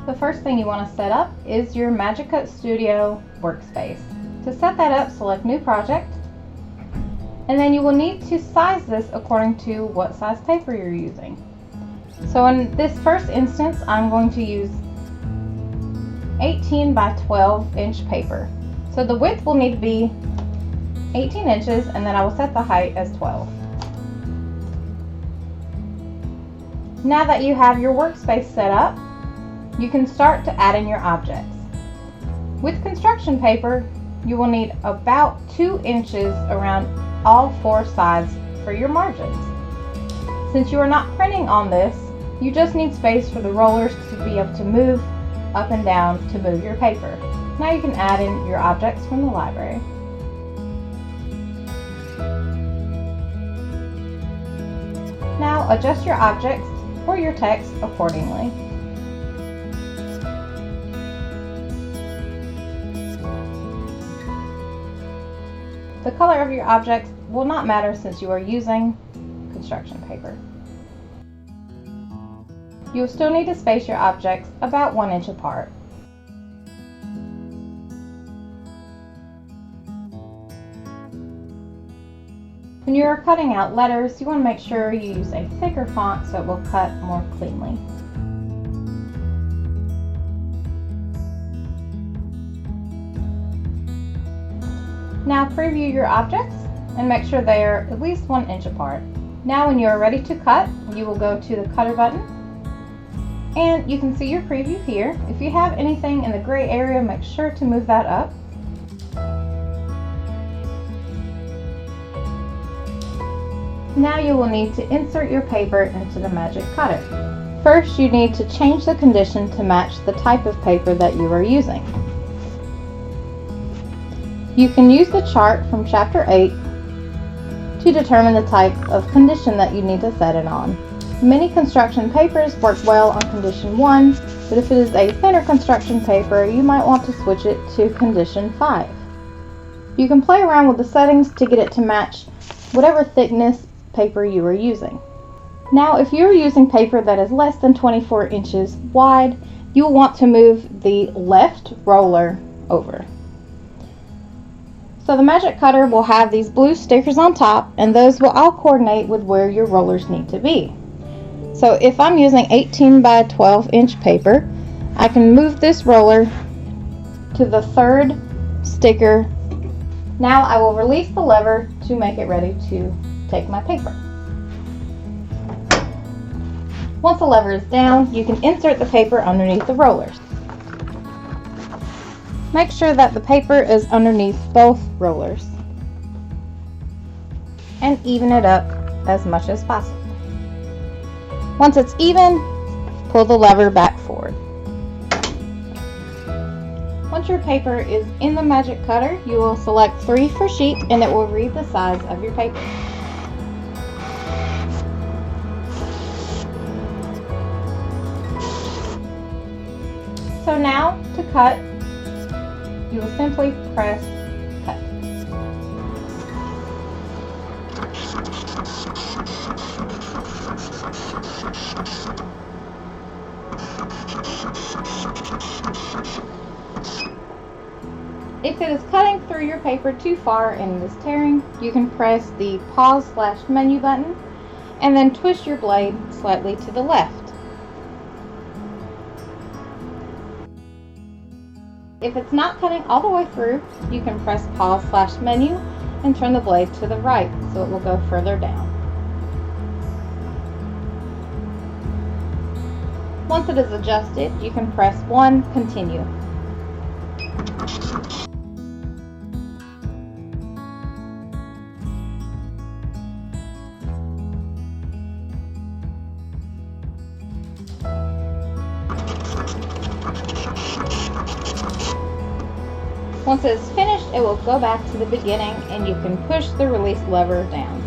The first thing you want to set up is your Magic Cut Studio workspace. To set that up, select New Project, and then you will need to size this according to what size paper you're using. So in this first instance, I'm going to use 18 by 12 inch paper. So the width will need to be 18 inches, and then I will set the height as 12. Now that you have your workspace set up, you can start to add in your objects. With construction paper, you will need about 2 inches around all 4 sides for your margins. Since you are not printing on this, you just need space for the rollers to be able to move up and down to move your paper. Now you can add in your objects from the library. Now adjust your objects or your text accordingly. The color of your objects will not matter since you are using construction paper. You will still need to space your objects about 1 inch apart. When you are cutting out letters, you want to make sure you use a thicker font so it will cut more cleanly. Now preview your objects and make sure they are at least 1 inch apart. Now when you are ready to cut, you will go to the cutter button and you can see your preview here. If you have anything in the gray area, make sure to move that up. Now you will need to insert your paper into the Magic Cutter. First, you need to change the condition to match the type of paper that you are using. You can use the chart from Chapter 8 to determine the type of condition that you need to set it on. Many construction papers work well on condition 1, but if it is a thinner construction paper, you might want to switch it to condition 5. You can play around with the settings to get it to match whatever thickness paper you are using. Now, if you are using paper that is less than 24 inches wide, you will want to move the left roller over. So the Magic Cutter will have these blue stickers on top, and those will all coordinate with where your rollers need to be. So if I'm using 18 by 12 inch paper, I can move this roller to the 3rd sticker. Now I will release the lever to make it ready to take my paper. Once the lever is down, you can insert the paper underneath the rollers. Make sure that the paper is underneath both rollers and even it up as much as possible. Once it's even, pull the lever back forward. Once your paper is in the Magic Cutter, you will select 3 for sheet and it will read the size of your paper. So now to cut, you will simply press cut. If it is cutting through your paper too far and it is tearing, you can press the pause/menu button and then twist your blade slightly to the left. If it's not cutting all the way through, you can press pause/menu and turn the blade to the right so it will go further down. Once it is adjusted, you can press 1, continue. Once it is finished, it will go back to the beginning and you can push the release lever down.